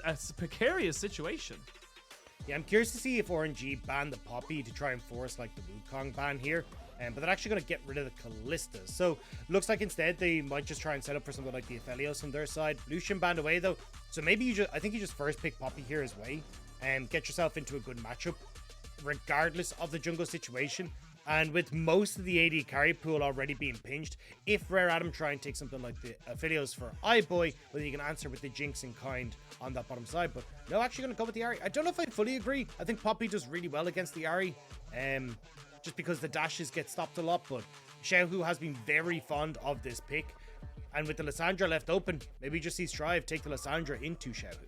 a precarious situation. Yeah, I'm curious to see if RNG ban the Poppy to try and force like the Wukong ban here. But they're actually going to get rid of the Kalista. So looks like instead they might just try and set up for something like the Aphelios on their side. Lucian banned away though. So maybe I think you just first pick Poppy here as way and get yourself into a good matchup regardless of the jungle situation. And with most of the AD carry pool already being pinched, if Rare Adam try and take something like the Aphelios for iBoy, well, you can answer with the Jinx in kind on that bottom side. But no, actually going to go with the Ahri. I don't know if I fully agree. I think Poppy does really well against the Ahri, just because the dashes get stopped a lot. But Xiaohu has been very fond of this pick. And with the Lissandra left open, maybe just see Strive take the Lissandra into Xiaohu.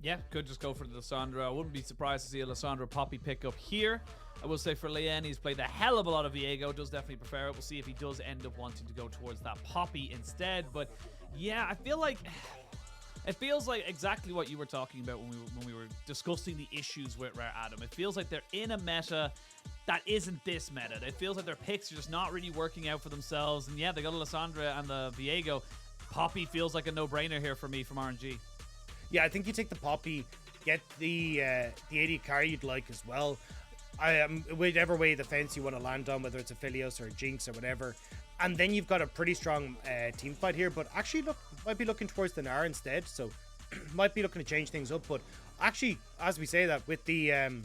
Yeah, could just go for the Lissandra. I wouldn't be surprised to see a Lissandra Poppy pick up here. I will say for Leyan, he's played a hell of a lot of Viego. Does definitely prefer it. We'll see if he does end up wanting to go towards that Poppy instead. But yeah, I feel like it feels like exactly what you were talking about when we were discussing the issues with Rare Adam. It feels like they're in a meta that isn't this meta. It feels like their picks are just not really working out for themselves. And yeah, they got a Lissandra and the Viego. Poppy feels like a no-brainer here for me from RNG. Yeah, I think you take the Poppy, get the AD carry you'd like as well. Whichever way the fence you want to land on, whether it's a Aphelios or a Jinx or whatever. And then you've got a pretty strong team fight here, but actually might be looking towards the Gnar instead, so might be looking to change things up. But actually, as we say that, with the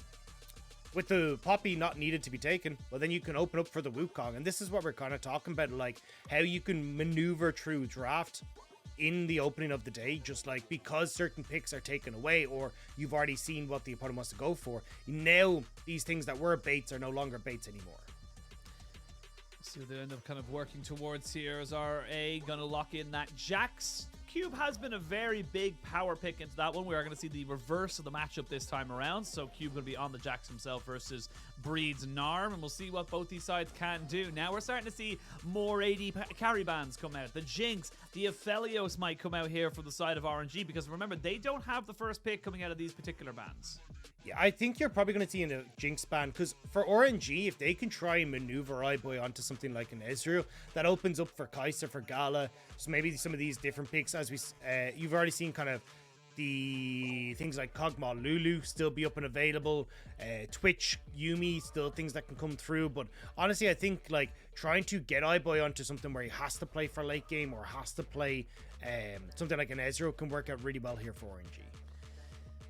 Poppy not needed to be taken, well then you can open up for the Wukong. And this is what we're kind of talking about, like how you can maneuver through draft in the opening of the day, just like because certain picks are taken away or you've already seen what the opponent wants to go for. Now these things that were baits are no longer baits anymore. So they end up kind of working towards here as RA gonna lock in that Jax. Cube has been a very big power pick into that one. We are going to see the reverse of the matchup this time around. So Cube going to be on the Jax himself versus Breed's Gnar, and we'll see what both these sides can do. Now we're starting to see more AD carry bans come out. The Jinx, the Aphelios might come out here for the side of RNG, because remember, they don't have the first pick coming out of these particular bans. Yeah, I think you're probably going to see in a Jinx ban, because for RNG, if they can try and maneuver iBoy onto something like an Ezreal, that opens up for Kai'Sa, for Gala. So maybe some of these different picks, as we you've already seen kind of the things like Kog'Maw Lulu still be up and available, Twitch, Yuumi, still things that can come through. But honestly, I think like trying to get iBoy onto something where he has to play for late game or has to play something like an Ezreal can work out really well here for RNG.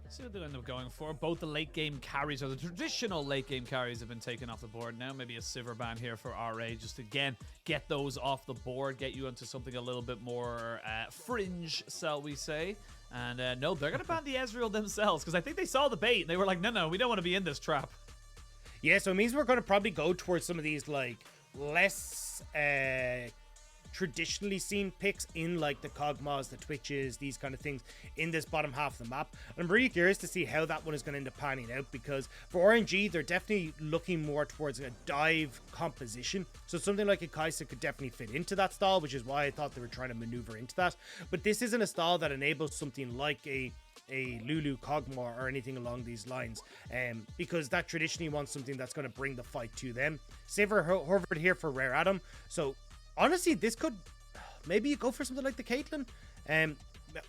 See what they end up going for. Both the late game carries, or the traditional late game carries, have been taken off the board now. Maybe a Sivir ban here for RA, just again get those off the board, get you into something a little bit more fringe, shall we say. And no, they're going to ban the Ezreal themselves, because I think they saw the bait and they were like, no, we don't want to be in this trap. Yeah, so it means we're going to probably go towards some of these like less traditionally seen picks in like the Kog'Maws, the Twitches, these kind of things in this bottom half of the map. And I'm really curious to see how that one is going to end up panning out, because for RNG, they're definitely looking more towards a dive composition. So something like a Kai'Sa could definitely fit into that style, which is why I thought they were trying to maneuver into that. But this isn't a style that enables something like a Lulu, Kog'Maw, or anything along these lines, because that traditionally wants something that's going to bring the fight to them. Sivir hovered here for Rare Adam, so honestly, this could maybe you go for something like the Caitlyn.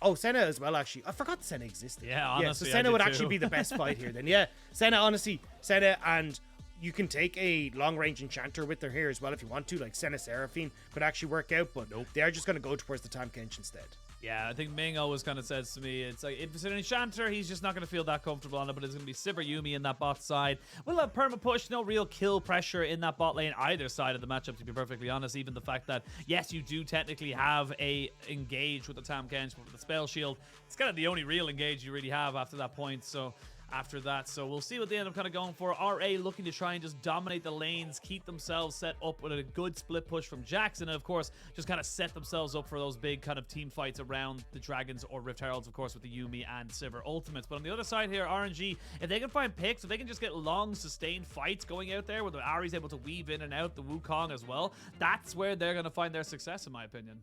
Oh, Senna as well, actually. I forgot Senna existed. Yeah, honestly, so Senna would actually be the best fight here then. Yeah, Senna, honestly, Senna, and you can take a long-range enchanter with her here as well if you want to, like Senna Seraphine could actually work out, but nope, they're just going to go towards the Tahm Kench instead. Yeah, I think Ming always kind of says to me, it's like, if it's an enchanter, he's just not going to feel that comfortable on it, but it's going to be Sivir, Yuumi in that bot side. We'll have perma push, no real kill pressure in that bot lane, either side of the matchup, to be perfectly honest. Even the fact that, yes, you do technically have a engage with the Tahm Kench, but with the spell shield, it's kind of the only real engage you really have after that point, so we'll see what they end up kind of going for. RA looking to try and just dominate the lanes, keep themselves set up with a good split push from Jackson, and of course just kind of set themselves up for those big kind of team fights around the Dragons or Rift Heralds, of course, with the Yuumi and Sivir ultimates. But on the other side here, RNG, if they can find picks, if they can just get long sustained fights going out there where the Ahri's able to weave in and out, the Wukong as well, that's where they're going to find their success, in my opinion.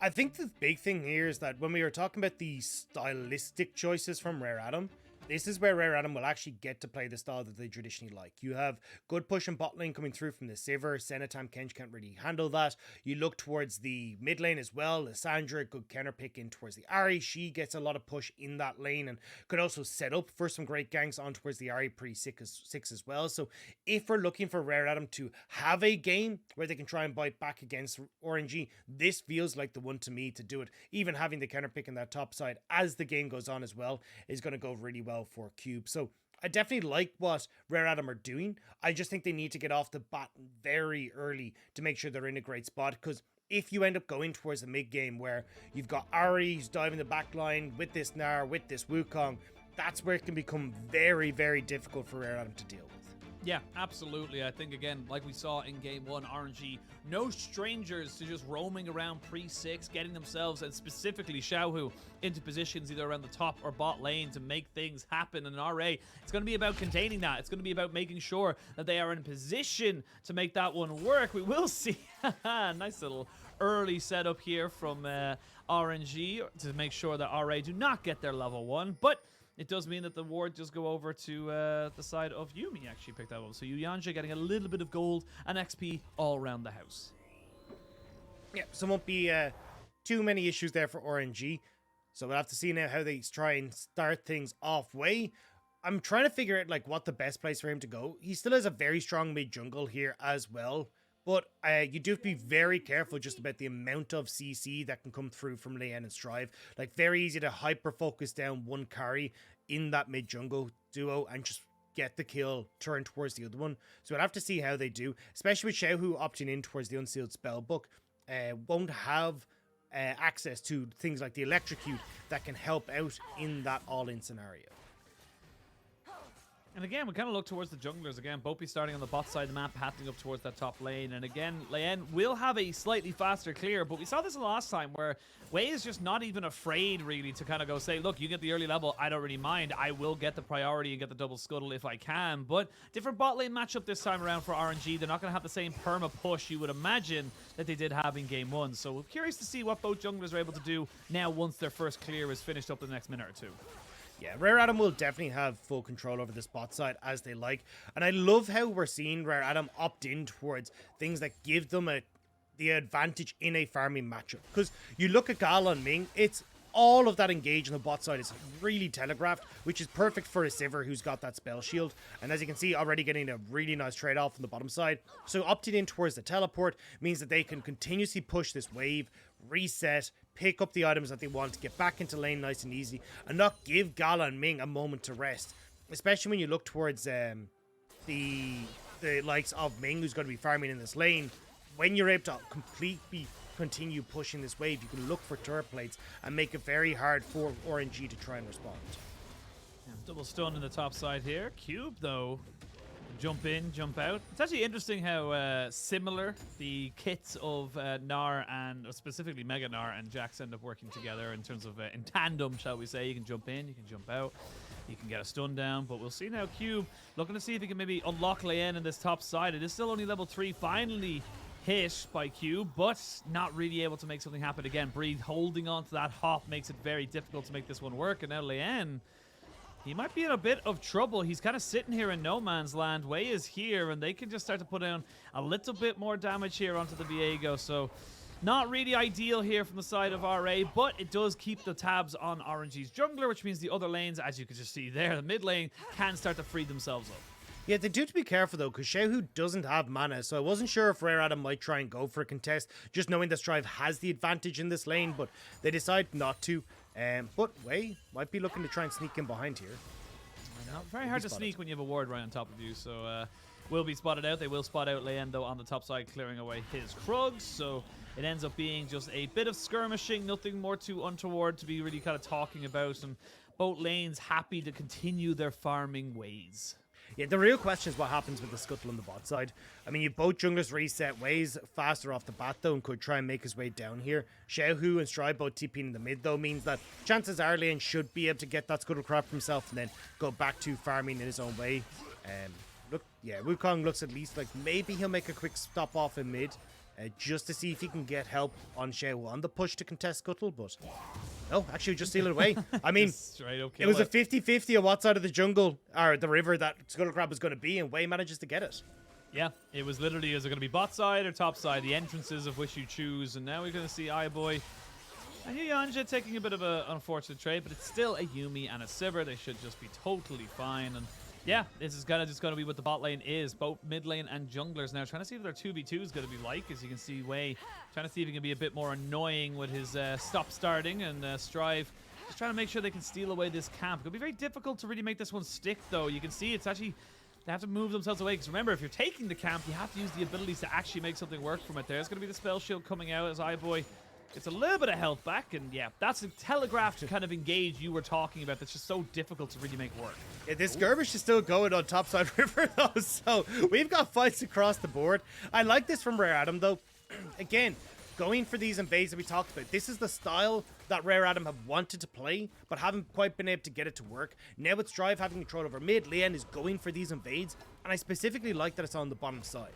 I think the big thing here is that when we were talking about the stylistic choices from Rare Adam, this is where Rare Adam will actually get to play the style that they traditionally like. You have good push and bot lane coming through from the Sivir. Senna, Tahm, Kench can't really handle that. You look towards the mid lane as well. Lissandra, good counter pick in towards the Ahri. She gets a lot of push in that lane and could also set up for some great ganks on towards the Ahri pretty sick as well. So if we're looking for Rare Adam to have a game where they can try and bite back against RNG, this feels like the one to me to do it. Even having the counter pick in that top side as the game goes on as well is going to go really well for Cube. So I definitely like what Rare Adam are doing. I just think they need to get off the bat very early to make sure they're in a great spot, because if you end up going towards the mid game where you've got Ahri who's diving the back line with this Gnar, with this Wukong, that's where it can become very, very difficult for Rare Adam to deal with. Yeah, absolutely. I think, again, like we saw in Game 1, RNG, no strangers to just roaming around pre-6, getting themselves, and specifically Xiaohu, into positions either around the top or bot lane to make things happen. And RA, it's going to be about containing that. It's going to be about making sure that they are in position to make that one work. We will see. Nice little early setup here from RNG to make sure that RA do not get their level 1, but it does mean that the ward just go over to the side of Yuumi actually picked that up. So Yuyanjia getting a little bit of gold and XP all around the house. Yeah, so won't be too many issues there for RNG. So we'll have to see now how they try and start things off way. I'm trying to figure out like what the best place for him to go. He still has a very strong mid jungle here as well. But you do have to be very careful just about the amount of CC that can come through from Leyan and Strive. Like, very easy to hyper-focus down one carry in that mid-jungle duo and just get the kill, turn towards the other one. So we'll have to see how they do, especially with Xiaohu opting in towards the Unsealed Spellbook. Won't have access to things like the Electrocute that can help out in that all-in scenario. And again, we kind of look towards the junglers again. Bopi starting on the bot side of the map, pathing up towards that top lane. And again, Leyan will have a slightly faster clear, but we saw this last time where Wei is just not even afraid really to kind of go say, look, you get the early level, I don't really mind. I will get the priority and get the double scuttle if I can. But different bot lane matchup this time around for RNG. They're not going to have the same perma push you would imagine that they did have in game 1. So we're curious to see what both junglers are able to do now once their first clear is finished up in the next minute or two. Yeah, Rare Adam will definitely have full control over this bot side as they like. And I love how we're seeing Rare Adam opt in towards things that give them the advantage in a farming matchup. Because you look at Gala and Ming, it's all of that engage on the bot side is really telegraphed, which is perfect for a Sivir who's got that spell shield. And as you can see, already getting a really nice trade-off on the bottom side. So opting in towards the teleport means that they can continuously push this wave, reset, pick up the items that they want to get back into lane nice and easy, and not give Gala and Ming a moment to rest. Especially when you look towards the likes of Ming, who's going to be farming in this lane. When you're able to completely continue pushing this wave, you can look for turret plates and make it very hard for RNG to try and respond. Yeah, double stun in the top side here. Cube, though, jump in, jump out. It's actually interesting how similar the kits of Gnar and specifically Mega Gnar and Jax end up working together in terms of in tandem, shall we say. You can jump in, you can jump out, you can get a stun down, but we'll see now. Cube looking to see if he can maybe unlock Leyan in this top side. It is still only level 3, finally hit by Cube, but not really able to make something happen again. Breathe holding on to that hop makes it very difficult to make this one work, and now Leyan, he might be in a bit of trouble. He's kind of sitting here in no man's land. Wei is here, and they can just start to put down a little bit more damage here onto the Viego. So not really ideal here from the side of RA, but it does keep the tabs on RNG's jungler, which means the other lanes, as you can just see there, the mid lane, can start to free themselves up. Yeah, they do have to be careful though, because Xiaohu doesn't have mana, so I wasn't sure if Rare Adam might try and go for a contest, just knowing that Strive has the advantage in this lane, but they decide not to. But Wei might be looking to try and sneak in behind here. Very hard to sneak when you have a ward right on top of you, so will be spotted out. They will spot out Leyan, though, on the top side, clearing away his Krugs, so it ends up being just a bit of skirmishing, nothing more too untoward to be really kind of talking about, and both lanes happy to continue their farming ways. Yeah, the real question is what happens with the scuttle on the bot side. I mean, you both junglers reset. Wei's faster off the bat, though, and could try and make his way down here. Xiaohu and Strive both TPing in the mid, though, means that chances are Leyan should be able to get that scuttle crop himself and then go back to farming in his own way. Look, yeah, Wukong looks at least like maybe he'll make a quick stop off in mid, just to see if he can get help on Xiaohu on the push to contest scuttle, but No, actually just steal it away. I mean, straight up it was a 50-50 on what side of the jungle or the river that Scuttle Crab was going to be, and Wei manages to get it. Yeah, it was literally, is it going to be bot side or top side? The entrances of which you choose, and now we're going to see iBoy and Yuyanjia taking a bit of an unfortunate trade, but it's still a Yuumi and a Sivir. They should just be totally fine, and yeah, this is just going to be what the bot lane is. Both mid lane and junglers now trying to see what their 2v2 is going to be like. As you can see, Wei trying to see if he can be a bit more annoying with his stop starting, and Strive just trying to make sure they can steal away this camp. It'll be very difficult to really make this one stick, though. You can see it's actually... They have to move themselves away, because remember, if you're taking the camp, you have to use the abilities to actually make something work from it. There's going to be the spell shield coming out as iBoy gets a little bit of health back, and yeah, that's a telegraphed kind of engage you were talking about that's just so difficult to really make work. Yeah, this skirmish is still going on topside river, though, so we've got fights across the board. I like this from Rare Adam, though. Again, going for these invades that we talked about. This is the style that Rare Adam have wanted to play, but haven't quite been able to get it to work. Now with Strive having control over mid, Leyan is going for these invades, and I specifically like that it's on the bottom side.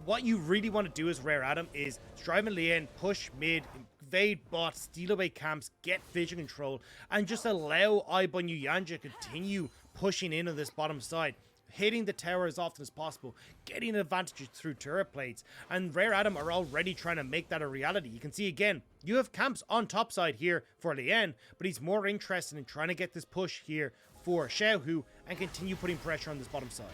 What you really want to do as Rare Adam is Strive and Leyan push mid, invade bot, steal away camps, get vision control, and just allow iBoy and Yuyanjia to continue pushing in on this bottom side, hitting the tower as often as possible, getting advantages through turret plates, and Rare Adam are already trying to make that a reality. You can see again, you have camps on top side here for Leyan, but he's more interested in trying to get this push here for Xiaohu and continue putting pressure on this bottom side.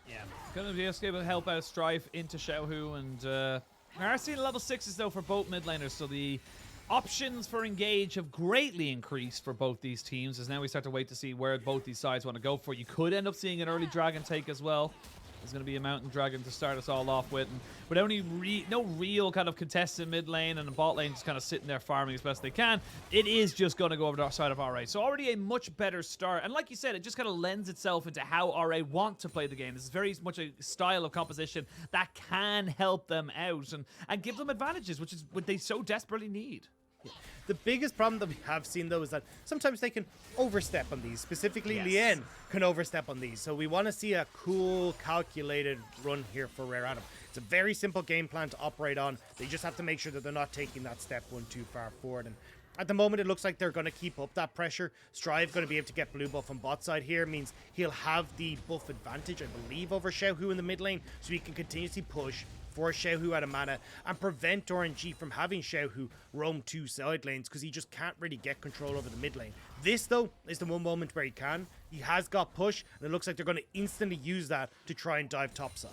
Yeah, going to be able to help out Strife into Xiaohu, and we are seeing level 6s though for both mid laners, so the options for engage have greatly increased for both these teams, as now we start to wait to see where both these sides want to go for. You could end up seeing an early dragon take as well. There's going to be a mountain dragon to start us all off with, and with only no real kind of contested mid lane and the bot lane just kind of sitting there farming as best they can, it is just going to go over the side of RA. So already a much better start, and like you said, it just kind of lends itself into how RA want to play the game. This is very much a style of composition that can help them out and give them advantages, which is what they so desperately need. The biggest problem that we have seen, though, is that sometimes they can overstep on these. Specifically, yes. Leyan can overstep on these. So we want to see a cool, calculated run here for Rare Adam. It's a very simple game plan to operate on. They just have to make sure that they're not taking that step one too far forward. And at the moment, it looks like they're going to keep up that pressure. Strive going to be able to get blue buff on bot side here. Means he'll have the buff advantage, I believe, over Xiaohu in the mid lane. So he can continuously push, force Xiaohu out of mana, and prevent RNG from having Xiaohu roam two side lanes, because he just can't really get control over the mid lane. This, though, is the one moment where he can. He has got push, and it looks like they're going to instantly use that to try and dive topside.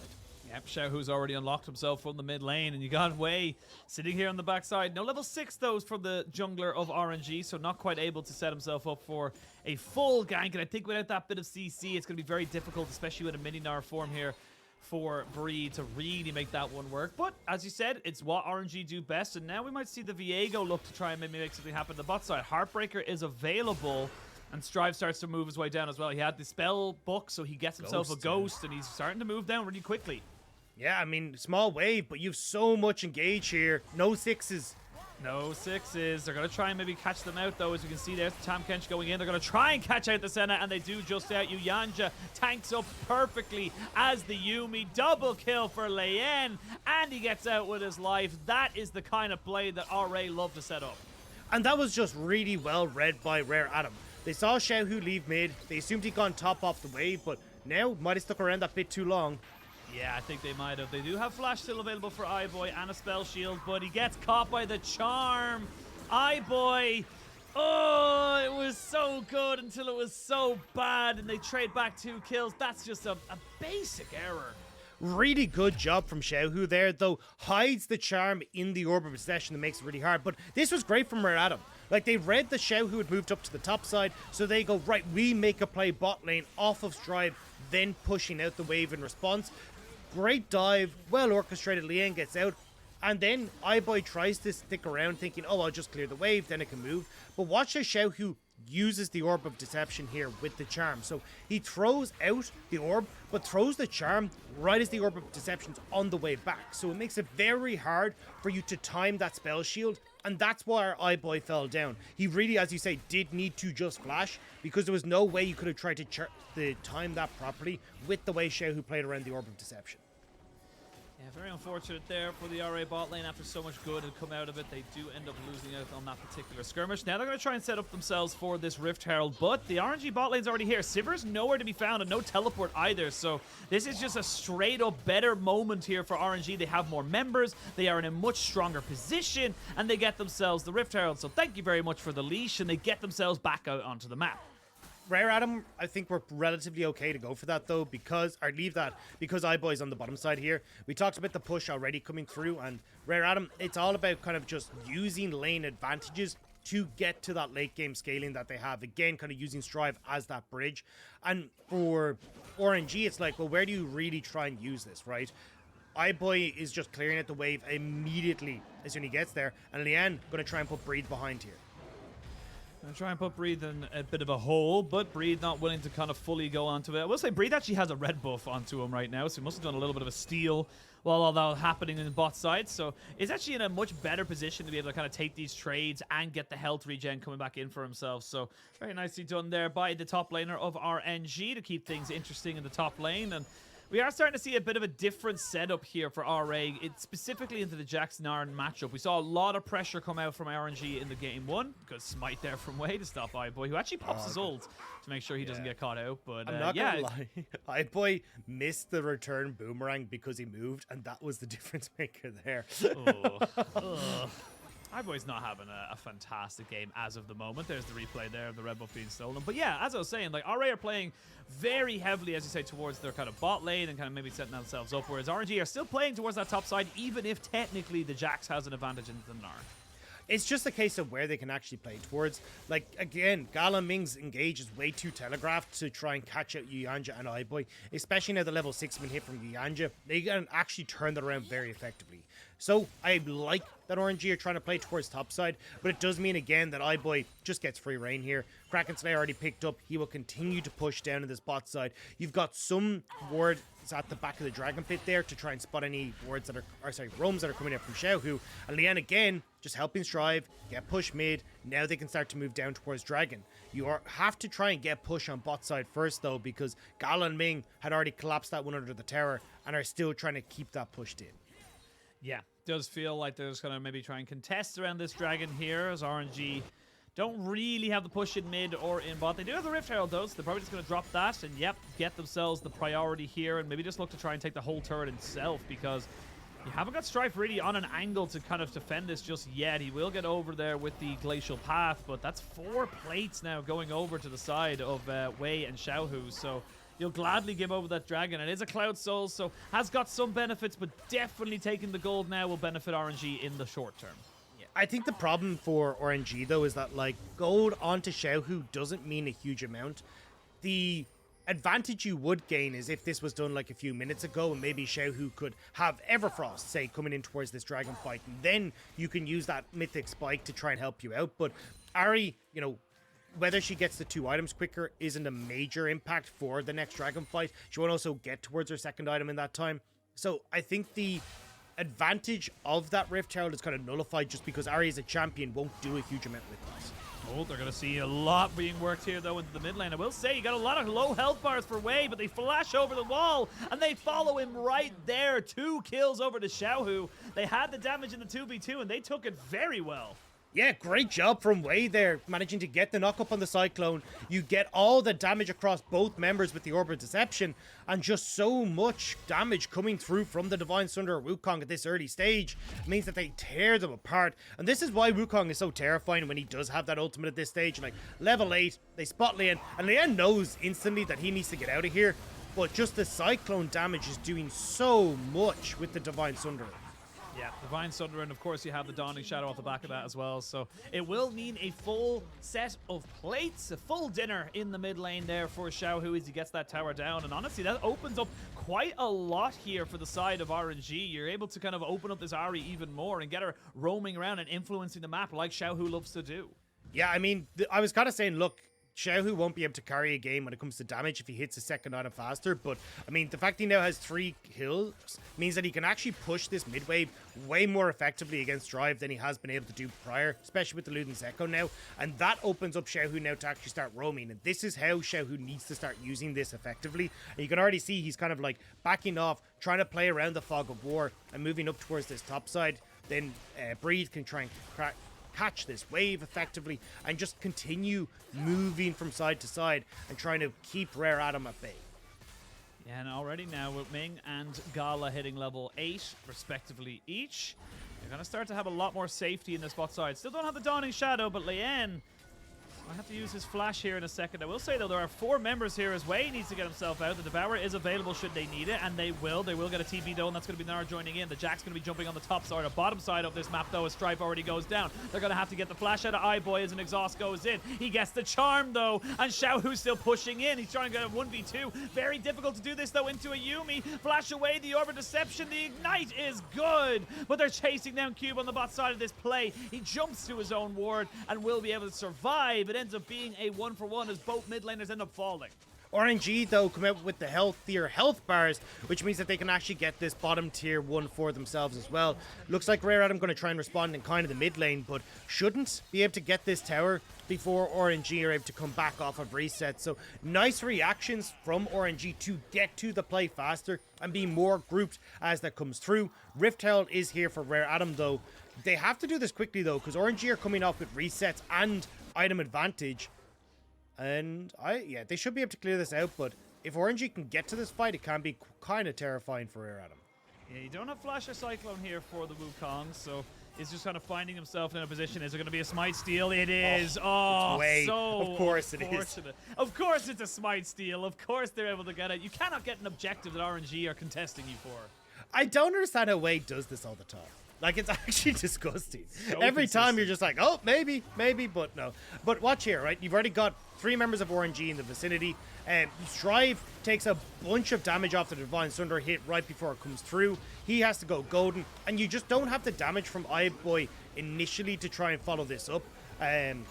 Yep, Xiaohu's already unlocked himself from the mid lane, and you got Wei sitting here on the backside. No level 6 though for the jungler of RNG, so not quite able to set himself up for a full gank, and I think without that bit of CC, it's going to be very difficult, especially with a mini Gnar form here, for Bree to really make that one work. But as you said, it's what RNG do best, and now we might see the Viego look to try and maybe make something happen on the bot side. Heartbreaker is available, and Strive starts to move his way down as well. He had the spell book, so he gets himself a ghost, and he's starting to move down really quickly. Yeah, I mean, small wave, but you have so much engage here. No sixes. No sixes. They're going to try and maybe catch them out, though. As you can see, there's the Tahm Kench going in. They're going to try and catch out the Senna, and they do just out. Yuyanjia tanks up perfectly as the Yuumi. Double kill for Leyan, and he gets out with his life. That is the kind of play that RA love to set up. And that was just really well read by Rare Adam. They saw Xiaohu leave mid. They assumed he'd gone top off the wave, but now might have stuck around that bit too long. Yeah, I think they might have. They do have flash still available for iBoy and a spell shield, but he gets caught by the charm. iBoy, oh, it was so good until it was so bad, and they trade back 2 kills. That's just a basic error. Really good job from Xiaohu there, though. Hides the charm in the orb of possession that makes it really hard. But this was great from Rare Adam. Like, they read that Xiaohu had moved up to the top side, so they go, right, we make a play bot lane off of Strive, then pushing out the wave in response. Great dive, well orchestrated. Leyan gets out, and then iBoy tries to stick around thinking, oh, I'll just clear the wave, then it can move. But watch how Xiaohu uses the orb of deception here with the charm. So he throws out the orb, but throws the charm right as the orb of deception's on the way back. So it makes it very hard for you to time that spell shield, and that's why our iBoy fell down. He really, as you say, did need to just flash, because there was no way you could have tried to time that properly with the way Xiaohu played around the orb of deception. Yeah, very unfortunate there for the RA bot lane. After so much good had come out of it, they do end up losing out on that particular skirmish. Now they're going to try and set up themselves for this Rift Herald, but the RNG bot lane's already here. Sivir's nowhere to be found and no teleport either, so this is just a straight up better moment here for RNG. They have more members, they are in a much stronger position, and they get themselves the Rift Herald. So thank you very much for the leash, and they get themselves back out onto the map. Rare Adam, I think we're relatively okay to go for that though, because because iBoy's on the bottom side here. We talked about the push already coming through, and Rare Adam, it's all about kind of just using lane advantages to get to that late game scaling that they have. Again, kind of using Strive as that bridge. And for RNG, it's like, well, where do you really try and use this, right? iBoy is just clearing out the wave immediately as soon as he gets there, and Leyan going to try and put Breathe behind here. Gonna try and put Breathe in a bit of a hole, but Breathe not willing to kind of fully go onto it. I will say Breathe actually has a red buff onto him right now, so he must have done a little bit of a steal while all that was happening in the bot side. So he's actually in a much better position to be able to kind of take these trades and get the health regen coming back in for himself. So very nicely done there by the top laner of RNG to keep things interesting in the top lane. And we are starting to see a bit of a different setup here for RA. It's specifically into the Jax-Gnar matchup. We saw a lot of pressure come out from RNG in the game one. Good smite there from Way to stop iBoy, who actually pops his ult to make sure he doesn't get caught out. But I'm not gonna lie, iBoy missed the return boomerang because he moved, and that was the difference maker there. iBoy's not having a fantastic game as of the moment. There's the replay there of the red buff being stolen. But yeah, as I was saying, like RA are playing very heavily, as you say, towards their kind of bot lane and kind of maybe setting themselves up, whereas RNG are still playing towards that top side, even if technically the Jax has an advantage into the Gnar. It's just a case of where they can actually play towards. Like, again, Gala and Ming's engage is way too telegraphed to try and catch out Yuyanjia and iBoy, especially now the level 6 been hit from Yuyanjia. They can actually turn that around very effectively. So I like that RNG are trying to play towards topside, but it does mean again that iBoy just gets free reign here. Kraken Slayer already picked up. He will continue to push down to this bot side. You've got some wards at the back of the Dragon Pit there to try and spot any wards that are, roams that are coming out from Xiaohu. And Leyan again, just helping Strive, get push mid. Now they can start to move down towards Dragon. You have to try and get push on bot side first though, because Gala and Ming had already collapsed that one under the tower and are still trying to keep that pushed in. Yeah, does feel like they're just going to maybe try and contest around this dragon here, as RNG don't really have the push in mid or in bot. They do have the Rift Herald though, so they're probably just going to drop that and yep, get themselves the priority here and maybe just look to try and take the whole turret itself, because you haven't got Strife really on an angle to kind of defend this just yet. He will get over there with the Glacial Path, but that's 4 plates now going over to the side of Wei and Xiaohu, so you'll gladly give over that dragon. It is a Cloud Soul, so has got some benefits, but definitely taking the gold now will benefit RNG in the short term. Yeah, I think the problem for RNG, though, is that, like, gold onto Xiaohu doesn't mean a huge amount. The advantage you would gain is if this was done, like, a few minutes ago, and maybe Xiaohu could have Everfrost, say, coming in towards this dragon fight, and then you can use that Mythic Spike to try and help you out. But Ahri, you know, whether she gets the 2 items quicker isn't a major impact for the next dragon fight. She won't also get towards her 2nd item in that time. So I think the advantage of that Rift Herald is kind of nullified just because Ahri as a champion won't do a huge amount with this. Oh, they're going to see a lot being worked here, though, into the mid lane. I will say, you got a lot of low health bars for Wei, but they flash over the wall, and they follow him right there. 2 kills over to Xiaohu. They had the damage in the 2v2, and they took it very well. Yeah, great job from Wei there, managing to get the knock-up on the Cyclone. You get all the damage across both members with the Orb of Deception, and just so much damage coming through from the Divine Sunder or Wukong at this early stage means that they tear them apart. And this is why Wukong is so terrifying when he does have that ultimate at this stage. Like, level 8, they spot Leyan, and Leyan knows instantly that he needs to get out of here, but just the Cyclone damage is doing so much with the Divine Sunder. Yeah, Divine Sunder, and of course you have the Dawning Shadow off the back of that as well. So it will mean a full set of plates, a full dinner in the mid lane there for Xiaohu as he gets that tower down. And honestly, that opens up quite a lot here for the side of RNG. You're able to kind of open up this Ahri even more and get her roaming around and influencing the map like Xiaohu loves to do. Yeah, I mean, I was kind of saying, look, Xiaohu won't be able to carry a game when it comes to damage if he hits his second item faster, but I mean, the fact he now has 3 kills means that he can actually push this mid wave way more effectively against Drive than he has been able to do prior, especially with the Luden's Echo now, and that opens up Xiaohu now to actually start roaming, and this is how Xiaohu needs to start using this effectively. And you can already see he's kind of like backing off, trying to play around the fog of war and moving up towards this top side. Then Breathe can try and catch this wave effectively and just continue moving from side to side and trying to keep Rare Adam at bay. Yeah, and already now with Ming and Gala hitting level 8 respectively each, you're going to start to have a lot more safety in this bot side. Still don't have the Dawning Shadow, but Leyan I have to use his flash here in a second. I will say, though, there are 4 members here as Wei needs to get himself out. The Devourer is available should they need it, and they will. They will get a TP, though, and that's going to be Gnar joining in. The Jack's going to be jumping on the top side or bottom side of this map, though, as Strife already goes down. They're going to have to get the flash out of iBoy as an exhaust goes in. He gets the charm, though, and Xiaohu's still pushing in. He's trying to get a 1v2. Very difficult to do this, though, into a Yuumi. Flash away, the Orb of Deception. The Ignite is good, but they're chasing down Cube on the bot side of this play. He jumps to his own ward and will be able to survive. It ends up being a 1-for-1 as both mid laners end up falling. RNG, though, come out with the healthier health bars, which means that they can actually get this bottom tier 1 for themselves as well. Looks like Rare Adam going to try and respond in kind of the mid lane, but shouldn't be able to get this tower before RNG are able to come back off of reset. So nice reactions from RNG to get to the play faster and be more grouped as that comes through. Rift Herald is here for Rare Adam, though. They have to do this quickly, though, because RNG are coming off with resets and item advantage. And yeah, they should be able to clear this out, but if RNG can get to this fight, it can be kind of terrifying for Rare Adam. Yeah, you don't have Flash or Cyclone here for the Wukong, so he's just kind of finding himself in a position. Is it going to be a Smite Steal? It is. Oh, so of course it is. Of course it's a Smite Steal. Of course they're able to get it. You cannot get an objective that RNG are contesting you for. I don't understand how Wade does this all the time. Like, it's actually disgusting. So Every time you're just like, oh, maybe, but no. But watch here, right? You've already got 3 members of RNG in the vicinity. Strive takes a bunch of damage off the Divine Sunder hit right before it comes through. He has to go golden. And you just don't have the damage from iBoy initially to try and follow this up. And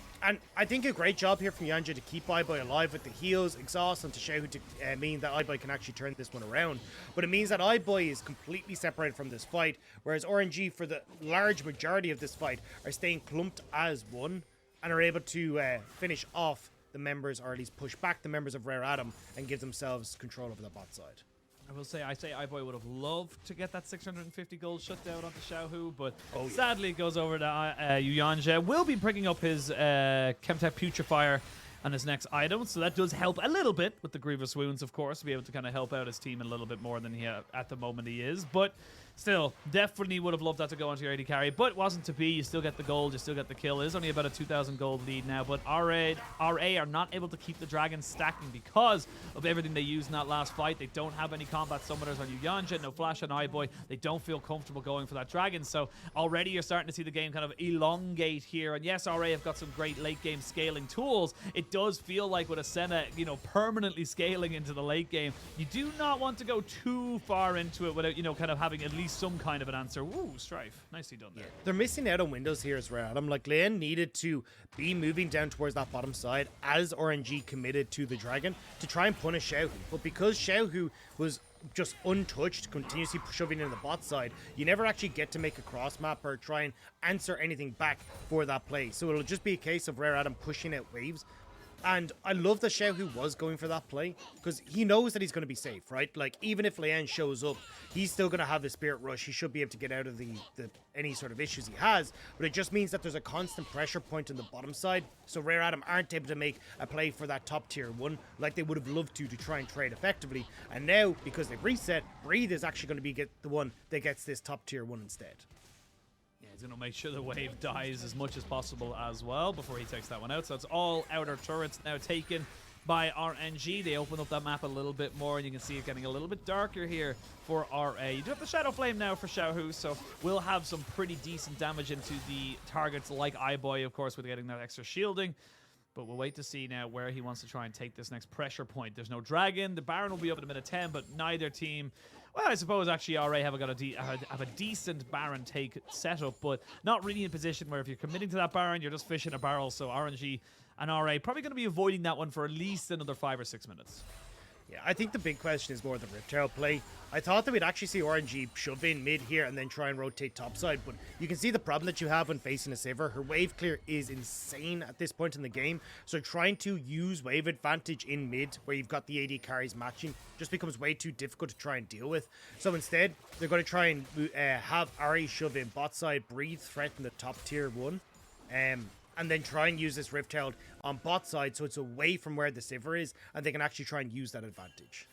I think a great job here from Yuyanjia to keep iBoy alive with the heals, exhaust, and to Xiaohu to mean that iBoy can actually turn this one around. But it means that iBoy is completely separated from this fight, whereas RNG, for the large majority of this fight, are staying clumped as one and are able to finish off the members, or at least push back the members of Rare Adam and give themselves control over the bot side. I will say, iBoy would have loved to get that 650 gold shut down onto Xiaohu, but sadly it goes over to Yuyanjia. Will be bringing up his Chemtech Putrefier on his next item, so that does help a little bit with the Grievous Wounds, of course, to be able to kind of help out his team a little bit more than he at the moment he is. But still, definitely would have loved that to go onto your AD carry, but it wasn't to be. You still get the gold, you still get the kill. It is only about a 2,000 gold lead now, but RA are not able to keep the dragon stacking because of everything they used in that last fight. They don't have any combat summoners on Yuyanjia, no flash on iBoy. They don't feel comfortable going for that dragon, so already you're starting to see the game kind of elongate here. And yes, RA have got some great late game scaling tools. It does feel like with a Senna, permanently scaling into the late game, you do not want to go too far into it without, kind of having at least some kind of an answer. Ooh, Strife. Nicely done there. They're missing out on windows here as Rare Adam. Like, Leyan needed to be moving down towards that bottom side as RNG committed to the dragon to try and punish Xiaohu. But because Xiaohu was just untouched, continuously shoving in the bot side, you never actually get to make a cross map or try and answer anything back for that play. So it'll just be a case of Rare Adam pushing out waves. And I love that Xiaohu was going for that play because he knows that he's going to be safe, right? Like, even if Leyan shows up, he's still going to have the Spirit Rush. He should be able to get out of the any sort of issues he has, but it just means that there's a constant pressure point on the bottom side, so Rare Adam aren't able to make a play for that top tier 1 like they would have loved to try and trade effectively. And now, because they've reset, Breathe is actually going to be the one that gets this top tier 1 instead. He's going to make sure the wave dies as much as possible as well before he takes that one out. So it's all outer turrets now taken by RNG. They open up that map a little bit more, and you can see it getting a little bit darker here for RA. You do have the Shadow Flame now for Xiaohu, so we'll have some pretty decent damage into the targets like iBoy, of course, with getting that extra shielding. But we'll wait to see now where he wants to try and take this next pressure point. There's no dragon. The Baron will be up in a minute 10, but neither team... Well, I suppose actually RA have a decent Baron take setup, but not really in position where if you're committing to that Baron, you're just fishing a barrel. So RNG and RA probably going to be avoiding that one for at least another 5 or 6 minutes. Yeah, I think the big question is more the Riptail play. I thought that we'd actually see RNG shove in mid here and then try and rotate topside, but you can see the problem that you have when facing a Sivir. Her wave clear is insane at this point in the game, so trying to use wave advantage in mid, where you've got the AD carries matching, just becomes way too difficult to try and deal with. So instead, they're going to try and have Ahri shove in bot side, breathe, threaten the top tier 1, and then try and use this Riptail on bot side so it's away from where the Sivir is, and they can actually try and use that advantage.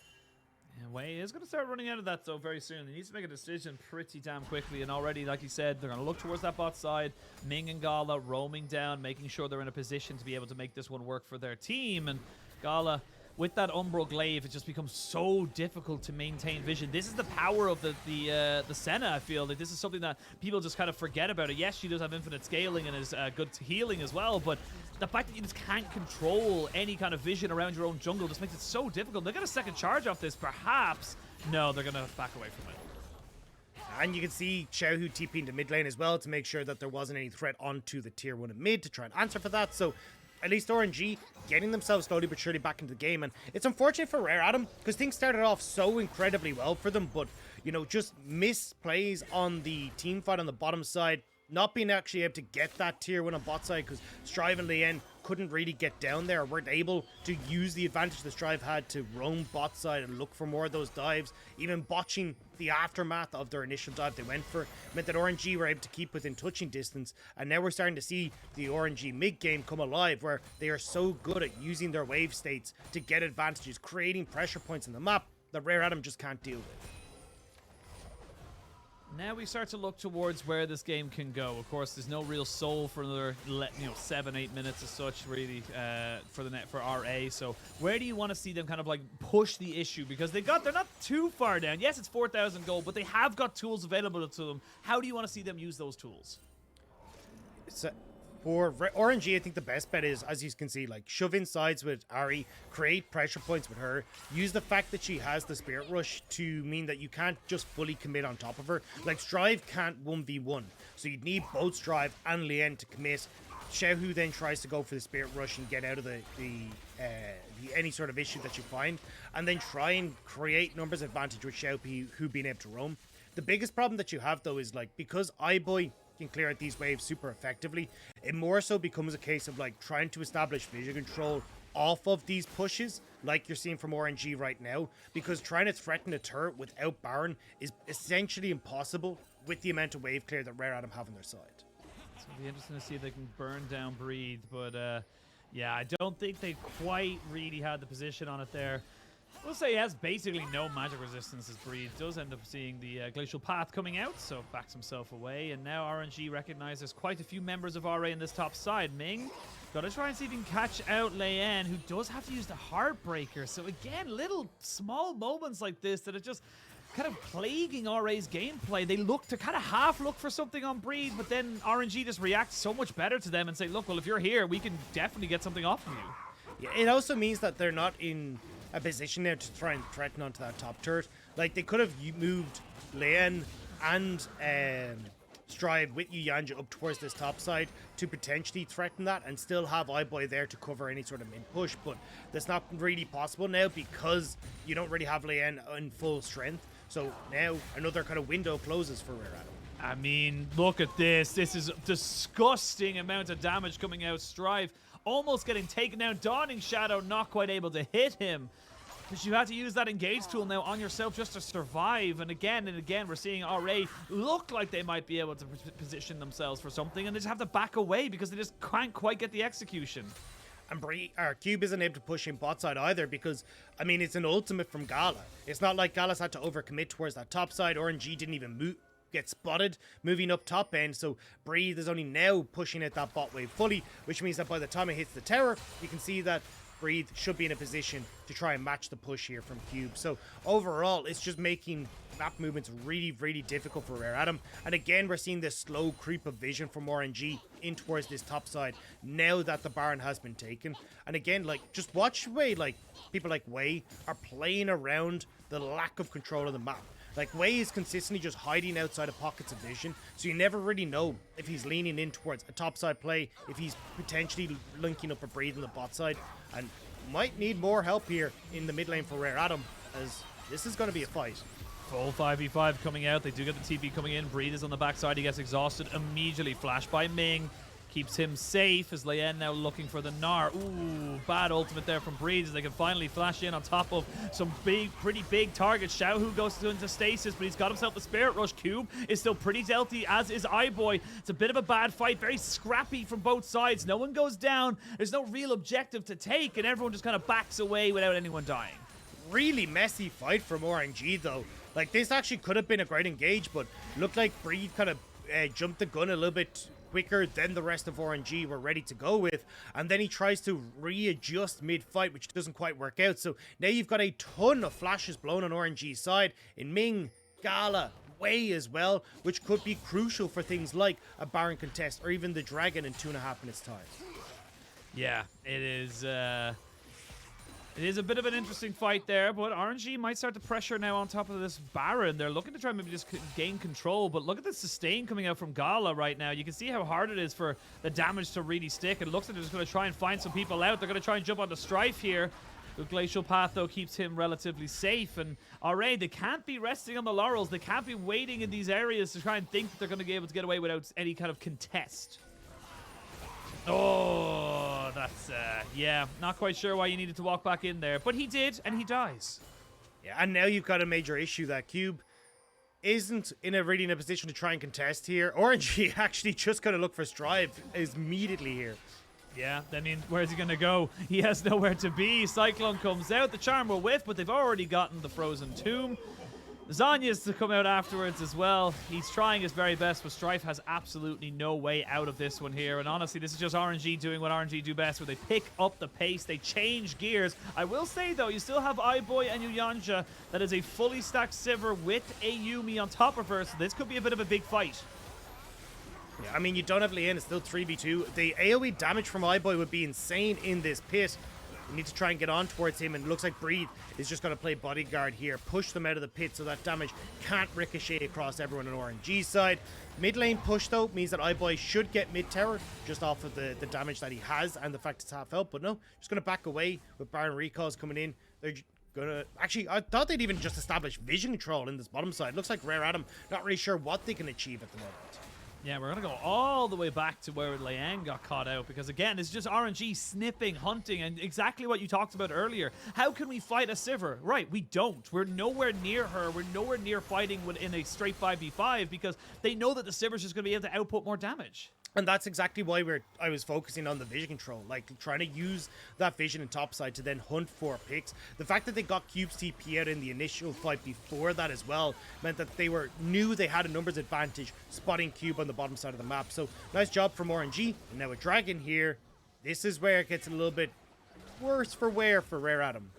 Yeah, Wei is going to start running out of that, though, very soon. He needs to make a decision pretty damn quickly, and already, like you said, they're going to look towards that bot side. Ming and Gala roaming down, making sure they're in a position to be able to make this one work for their team, and Gala... with that Umbral Glaive, it just becomes so difficult to maintain vision. This is the power of the Senna, I feel. Like this is something that people just kind of forget about it. Yes, she does have infinite scaling and is good healing as well, but the fact that you just can't control any kind of vision around your own jungle just makes it so difficult. They got a second charge off this, perhaps. No, they're going to back away from it. And you can see Xiaohu TPing to mid lane as well to make sure that there wasn't any threat onto the tier 1 and mid to try and answer for that. So at least RNG getting themselves slowly but surely back into the game. And it's unfortunate for Rare Adam because things started off so incredibly well for them, but, you know, just misplays on the team fight on the bottom side, not being actually able to get that tier 1 on bot side because Strive and Leyan couldn't really get down there, weren't able to use the advantage that Strive had to roam bot side and look for more of those dives. Even botching the aftermath of their initial dive they went for meant that RNG were able to keep within touching distance, and now we're starting to see the RNG mid game come alive where they are so good at using their wave states to get advantages, creating pressure points in the map that Rare Adam just can't deal with. Now we start to look towards where this game can go. Of course, there's no real soul for another 7-8 minutes as such, really, for RA. So where do you want to see them kind of like push the issue? Because they're not too far down. Yes, it's 4,000 gold, but they have got tools available to them. How do you want to see them use those tools? So for RNG, I think the best bet is, as you can see, like shove in sides with Ahri, create pressure points with her, use the fact that she has the Spirit Rush to mean that you can't just fully commit on top of her. Like Strive can't 1v1, so you'd need both Strive and Leyan to commit. Xiaohu then tries to go for the Spirit Rush and get out of any sort of issue that you find, and then try and create numbers advantage with Xiaohu being able to roam. The biggest problem that you have though is like because iBoy can clear out these waves super effectively, it more so becomes a case of like trying to establish vision control off of these pushes like you're seeing from RNG right now, because trying to threaten a turret without Baron is essentially impossible with the amount of wave clear that Rare Adam have on their side. It's going to be interesting to see if they can burn down Breathe, but yeah, I don't think they quite really had the position on it there. We'll say he has basically no magic resistance as Breed does end up seeing the Glacial Path coming out, so backs himself away. And now RNG recognizes quite a few members of RA in this top side. Ming, gotta try and see if he can catch out Leyan, who does have to use the Heartbreaker. So again, little small moments like this that are just kind of plaguing RA's gameplay. They look to kind of half look for something on Breed, but then RNG just reacts so much better to them and say, look, well, if you're here, we can definitely get something off from you. Yeah, it also means that they're not in a position there to try and threaten onto that top turret. Like, they could have moved Leyan and Strive with Yuyanjia up towards this top side to potentially threaten that and still have iBoy there to cover any sort of mid push, but that's not really possible now because you don't really have Leyan in full strength. So now another kind of window closes for Rare Adam. I mean, look at this. This is a disgusting amount of damage coming out. Strive almost getting taken down. Dawning Shadow not quite able to hit him. Because you had to use that engage tool now on yourself just to survive. And again, we're seeing RA look like they might be able to position themselves for something, and they just have to back away because they just can't quite get the execution. And Cube isn't able to push in bot side either because, I mean, it's an ultimate from Gala. It's not like Gala's had to overcommit towards that top side. RNG didn't even get spotted moving up top end, so Breathe is only now pushing at that bot wave fully, which means that by the time it hits the tower, you can see that Breathe should be in a position to try and match the push here from Cube. So overall, it's just making map movements really, really difficult for Rare Adam. And again, we're seeing this slow creep of vision from RNG in towards this top side now that the Baron has been taken. And again, like, just watch the way like people like Wei are playing around the lack of control of the map. Like, Wei is consistently just hiding outside of pockets of vision, so you never really know if he's leaning in towards a topside play, if he's potentially linking up a Breed on the bot side, and might need more help here in the mid lane for Rare Adam, as this is going to be a fight. Full 5v5 coming out. They do get the TP coming in. Breed is on the backside. He gets exhausted immediately. Flash by Ming. Keeps him safe as Leyan now looking for the Gnar. Ooh, bad ultimate there from Breed as they can finally flash in on top of some pretty big targets. Xiaohu goes into stasis, but he's got himself the Spirit Rush. Cube is still pretty stealthy, as is iBoy. It's a bit of a bad fight, very scrappy from both sides. No one goes down. There's no real objective to take, and everyone just kind of backs away without anyone dying. Really messy fight from RNG, though. Like, this actually could have been a great engage, but looked like Breed kind of jumped the gun a little bit quicker than the rest of RNG were ready to go with, and then he tries to readjust mid-fight, which doesn't quite work out. So now you've got a ton of flashes blown on RNG's side in Ming, Gala, Wei as well, which could be crucial for things like a Baron contest or even the Dragon in 2.5 minutes time. Yeah, it is a bit of an interesting fight there, but RNG might start to pressure now on top of this Baron. They're looking to try and maybe just gain control, but look at the sustain coming out from Gala right now. You can see how hard it is for the damage to really stick. It looks like they're just going to try and find some people out. They're going to try and jump onto Strife here. The Glacial Path, though, keeps him relatively safe. And RA, they can't be resting on the laurels. They can't be waiting in these areas to try and think that they're going to be able to get away without any kind of contest. Oh, that's, yeah, not quite sure why you needed to walk back in there. But he did, and he dies. Yeah, and now you've got a major issue that Cube isn't really in a position to try and contest here. RNG actually just going to look for Strive immediately here. Yeah, I mean, where's he going to go? He has nowhere to be. Cyclone comes out. The Charm will whiff, but they've already gotten the Frozen Tomb. Zanya's to come out afterwards as well. He's trying his very best, but Strife has absolutely no way out of this one here. And honestly, this is just RNG doing what RNG do best, where they pick up the pace, they change gears. I will say, though, you still have iBoy and Yuyanjia. That is a fully stacked Sivir with a Yuumi on top of her, so this could be a bit of a big fight. Yeah, I mean, you don't have Leyan, it's still 3v2. The AoE damage from iBoy would be insane in this pit. You need to try and get on towards him, and it looks like Breed is just going to play bodyguard here. Push them out of the pit so that damage can't ricochet across everyone on RNG's side. Mid lane push, though, means that iBoy should get mid tower just off of the damage that he has and the fact it's half health. But no, just going to back away with Baron recalls coming in. They're going to... Actually, I thought they'd even just establish vision control in this bottom side. Looks like Rare Adam not really sure what they can achieve at the moment. Yeah, we're going to go all the way back to where Leyan got caught out, because again, it's just RNG snipping, hunting, and exactly what you talked about earlier. How can we fight a Sivir? Right, we don't. We're nowhere near her. We're nowhere near fighting in a straight 5v5 because they know that the Sivir's just going to be able to output more damage. And that's exactly why I was focusing on the vision control, like trying to use that vision in topside to then hunt for picks. The fact that they got Cube's TP out in the initial fight before that as well meant that they knew they had a numbers advantage spotting Cube on the bottom side of the map. So nice job from RNG. And now with Dragon here, this is where it gets a little bit worse for Rare Adam.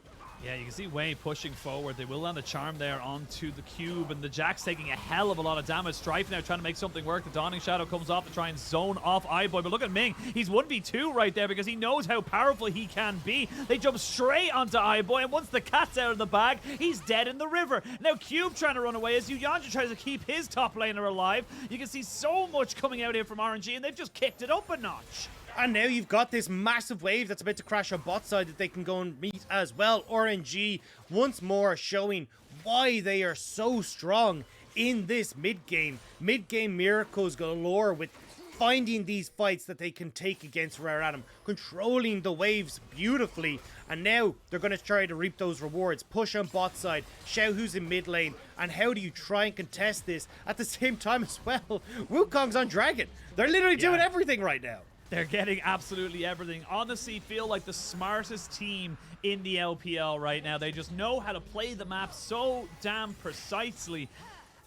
Yeah, you can see Wei pushing forward. They will land a charm there onto the Cube, and the Jack's taking a hell of a lot of damage. Strife now trying to make something work. The Dawning Shadow comes off to try and zone off iBoy, but look at Ming. He's 1v2 right there because he knows how powerful he can be. They jump straight onto iBoy, and once the cat's out of the bag, he's dead in the river. Now Cube trying to run away as Yuyanjia tries to keep his top laner alive. You can see so much coming out here from RNG, and they've just kicked it up a notch. And now you've got this massive wave that's about to crash on bot side that they can go and meet as well. RNG once more showing why they are so strong in this mid-game. Mid-game miracles galore with finding these fights that they can take against Rare Adam, controlling the waves beautifully. And now they're going to try to reap those rewards. Push on bot side, Xiaohu's in mid lane. And how do you try and contest this at the same time as well? Wukong's on Dragon. They're literally doing everything right now. They're getting absolutely everything. Honestly, feel like the smartest team in the LPL right now. They just know how to play the map so damn precisely.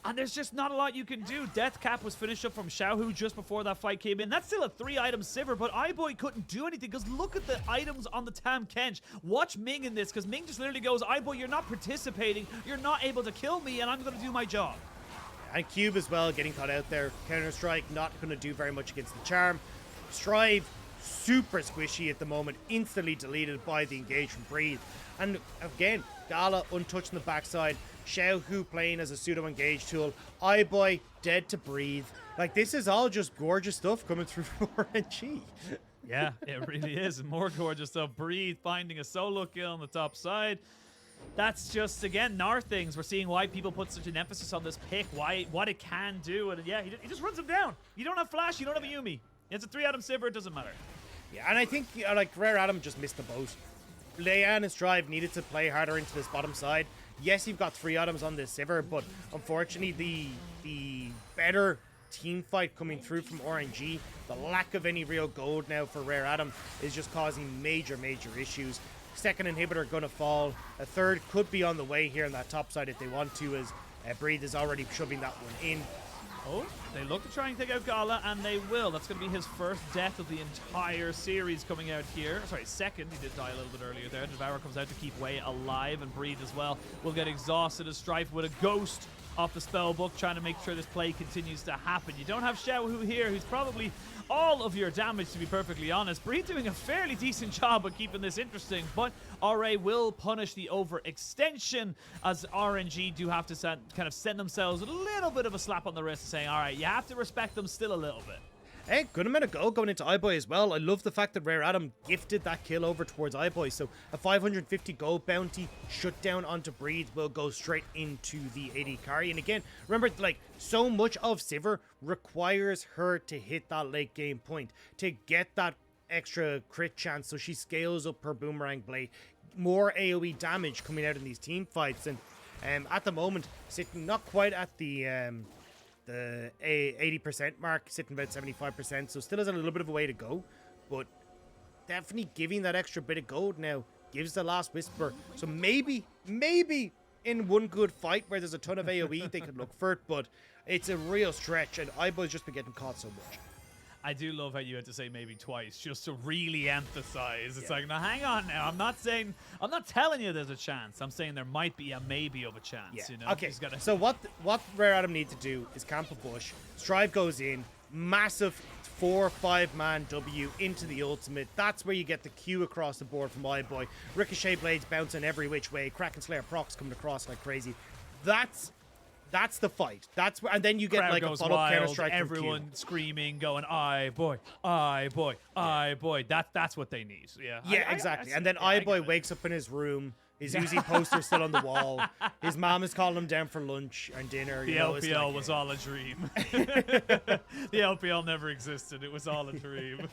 And there's just not a lot you can do. Death Cap was finished up from Xiaohu just before that fight came in. That's still a 3-item Sivir, but iBoy couldn't do anything because look at the items on the Tahm Kench. Watch Ming in this, because Ming just literally goes, iBoy, you're not participating. You're not able to kill me, and I'm going to do my job. And Cube as well getting caught out there. Counter-Strike not going to do very much against the Charm. Strive super squishy at the moment, instantly deleted by the engage from Breathe. And again, Gala untouched on the backside, Xiaohu playing as a pseudo engage tool, iBoy dead to Breathe. Like, this is all just gorgeous stuff coming through from RNG. Yeah, it really is. And more gorgeous stuff. Breathe finding a solo kill on the top side. That's just, again, Gnar things. We're seeing why people put such an emphasis on this pick, what it can do. And yeah, he just runs him down. You don't have Flash, you don't have a Yuumi. It's a 3-Atom Sivir, it doesn't matter. Yeah, and I think, like, Rare Adam just missed the boat. Leyan and Strive needed to play harder into this bottom side. Yes, you've got 3 items on this Sivir, but unfortunately the better team fight coming through from RNG, the lack of any real gold now for Rare Adam is just causing major issues. Second inhibitor gonna fall. A third could be on the way here on that top side if they want to, as Breathe is already shoving that one in. Oh, they look to try and take out Gala, and they will. That's going to be his first death of the entire series coming out here. Sorry, second. He did die a little bit earlier there. Devour comes out to keep Wei alive, and Breathe as well will get exhausted as Strife with a ghost off the spell book, trying to make sure this play continues to happen. You don't have Xiaohu here, who's probably all of your damage, to be perfectly honest. Breathe doing a fairly decent job of keeping this interesting, but RA will punish the overextension, as RNG do have to kind of send themselves a little bit of a slap on the wrist, saying, all right, you have to respect them still a little bit. Hey, good amount of gold going into iBoy as well. I love the fact that Rare Adam gifted that kill over towards iBoy. So a 550 gold bounty shut down onto Breathe will go straight into the AD carry. And again, remember, like, so much of Sivir requires her to hit that late game point to get that extra crit chance. So she scales up her boomerang blade. More AoE damage coming out in these team fights. And at the moment, sitting not quite at the 80% mark, sitting about 75%, so still has a little bit of a way to go, but definitely giving that extra bit of gold now gives the last whisper. So maybe in one good fight where there's a ton of AoE they could look for it, but it's a real stretch, and iBoy's just been getting caught so much. I do love how you had to say maybe twice just to really emphasize. It's like, now hang on now. I'm not telling you there's a chance. I'm saying there might be a maybe of a chance. Yeah. You know? Okay. So what Rare Adam need to do is camp a bush. Strive goes in, massive 4-5 man W into the ultimate. That's where you get the Q across the board from iBoy. Ricochet blades bouncing every which way. Kraken Slayer procs coming across like crazy. That's the fight. That's where, and then you get Crowd like a follow-up counter strike. Everyone screaming, going, iBoy, iBoy, iBoy. That's what they need. Yeah. Yeah, exactly. And then iBoy wakes up in his room. His Uzi poster's still on the wall. His mom is calling him down for lunch and dinner. The LPL was all a dream. The LPL never existed. It was all a dream.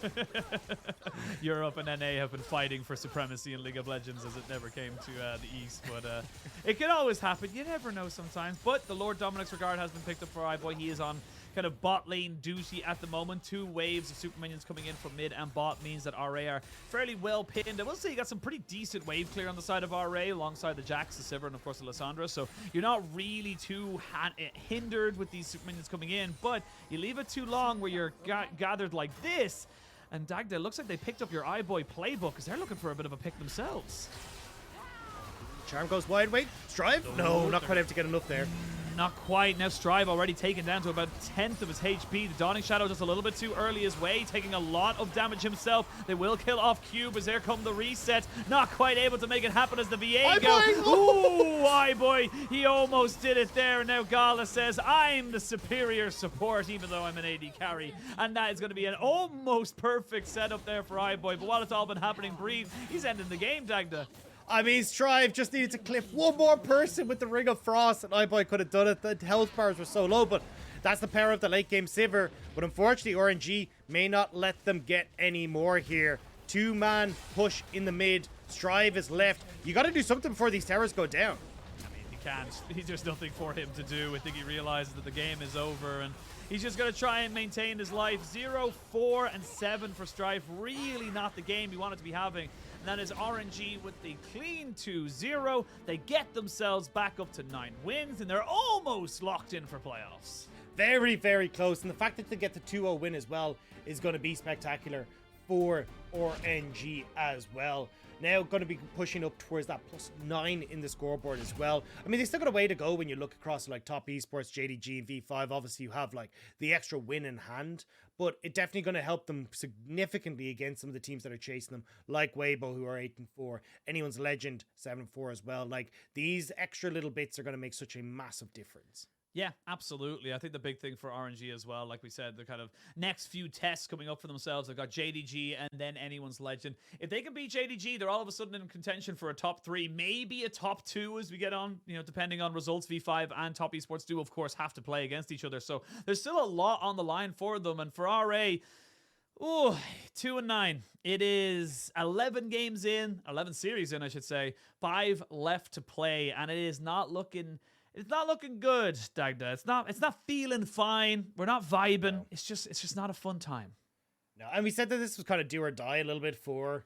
Europe and NA have been fighting for supremacy in League of Legends as it never came to the East. But it can always happen. You never know sometimes. But the Lord Dominic's regard has been picked up for iBoy. He is on kind of bot lane duty at the moment. 2 waves of super minions coming in from mid and bot means that RA are fairly well pinned. I will say you got some pretty decent wave clear on the side of RA alongside the Jax, the Sivir, and of course the Lissandra. So you're not really too hindered with these super minions coming in, but you leave it too long where you're gathered like this. And Dagda, looks like they picked up your iBoy playbook because they're looking for a bit of a pick themselves. Charm goes wide. Wait, Strive? No, not quite able to get enough there. Not quite. Now Strive already taken down to about 1/10 of his HP. The Dawning Shadow just a little bit too early his way, taking a lot of damage himself. They will kill off Cube as there come the reset. Not quite able to make it happen as the Viego. Ooh, iBoy. He almost did it there. And now Gala says, I'm the superior support, even though I'm an AD carry. And that is going to be an almost perfect setup there for iBoy. But while it's all been happening, Breathe, he's ending the game, Dagda. I mean, Strive just needed to clip one more person with the Ring of Frost, and iBoy could have done it. The health bars were so low, but that's the power of the late game Sivir. But unfortunately, RNG may not let them get any more here. 2-man push in the mid. Strive is left. You got to do something before these towers go down. I mean, he can't. There's nothing for him to do. I think he realizes that the game is over, and he's just going to try and maintain his life. 0, 4, and 7 for Strive. Really not the game he wanted to be having. And that is RNG with the clean 2-0. They get themselves back up to 9 wins, and they're almost locked in for playoffs. Very, very close. And the fact that they get the 2-0 win as well is going to be spectacular for RNG as well. Now going to be pushing up towards that +9 in the scoreboard as well. I mean, they still got a way to go when you look across like top esports, JDG, and V5. Obviously, you have like the extra win in hand. but it's definitely going to help them significantly against some of the teams that are chasing them, like Weibo, who are 8-4, anyone's Legend 7-4 as well. Like, these extra little bits are going to make such a massive difference. Yeah, absolutely. I think the big thing for RNG as well, like we said, the kind of next few tests coming up for themselves. They've got JDG and then anyone's Legend. If they can beat JDG, they're all of a sudden in contention for a top 3, maybe a top 2 as we get on, you know, depending on results. V5 and Top Esports do, of course, have to play against each other. So there's still a lot on the line for them. And for RA, oh, 2-9. It is 11 games in, 11 series in, I should say. 5 left to play, and it is not looking... It's not looking good, Dagda. It's not feeling fine. We're not vibing. No. It's just not a fun time. No, and we said that this was kind of do or die a little bit for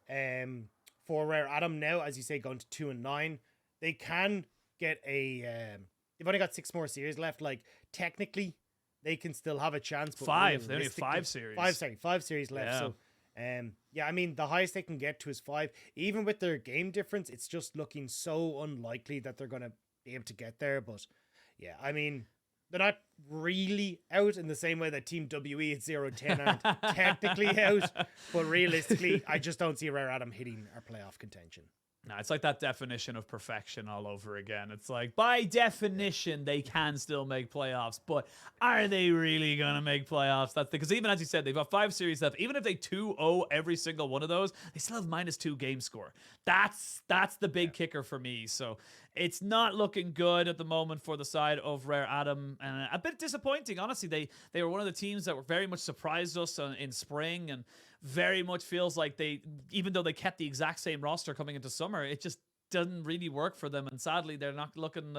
Rare Adam. Now, as you say, going to 2-9, they can get a. They've only got 6 more series left. Like, technically, they can still have a chance. But 5. They only have 5 series. 5 series left. Yeah. So, yeah, I mean, the highest they can get to is 5. Even with their game difference, it's just looking so unlikely that they're going to be able to get there. But yeah, I mean, they're not really out in the same way that Team WE at 0-10 aren't technically out, but realistically, I just don't see Rare Adam hitting our playoff contention. No, it's like that definition of perfection all over again. It's like, by definition, they can still make playoffs, but are they really going to make playoffs? That's because even as you said, they've got 5 series left. Even if they 2-0 every single one of those, they still have -2 game score. That's the big kicker for me. So it's not looking good at the moment for the side of Rare Adam, and a bit disappointing. Honestly, they were one of the teams that were very much surprised us in spring, and very much feels like even though they kept the exact same roster coming into summer, it just doesn't really work for them, and sadly they're not looking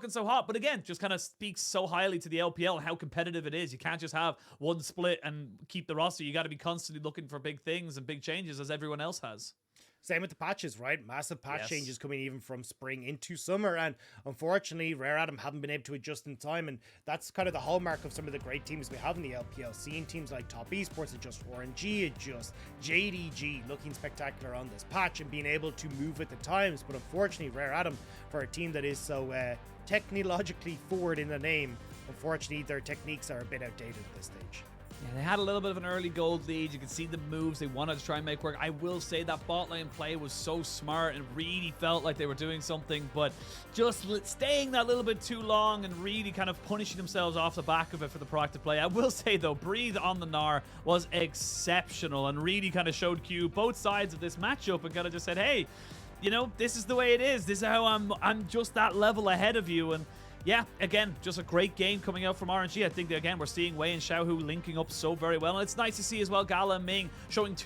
so hot. But again, just kind of speaks so highly to the LPL and how competitive it is. You can't just have one split and keep the roster. You got to be constantly looking for big things and big changes, as everyone else has. Same with the patches, right? Massive patch changes coming even from spring into summer, and unfortunately Rare Adam haven't been able to adjust in time, and that's kind of the hallmark of some of the great teams we have in the LPL. Seeing teams like Top Esports adjust, RNG adjust, JDG looking spectacular on this patch and being able to move with the times. But unfortunately Rare Adam, for a team that is so technologically forward in the name, unfortunately their techniques are a bit outdated at this stage. Yeah, they had a little bit of an early gold lead. You could see the moves they wanted to try and make work. I will say that bot lane play was so smart and really felt like they were doing something, but just staying that little bit too long and really kind of punishing themselves off the back of it for the proactive play. I will say, though, Breathe on the Gnar was exceptional and really kind of showed Q both sides of this matchup and kind of just said, hey, you know, this is the way it is. This is how I'm just that level ahead of you. And yeah, again, just a great game coming out from RNG. I think that, again, we're seeing Wei and Xiaohu linking up so very well. And it's nice to see as well Gala and Ming showing 2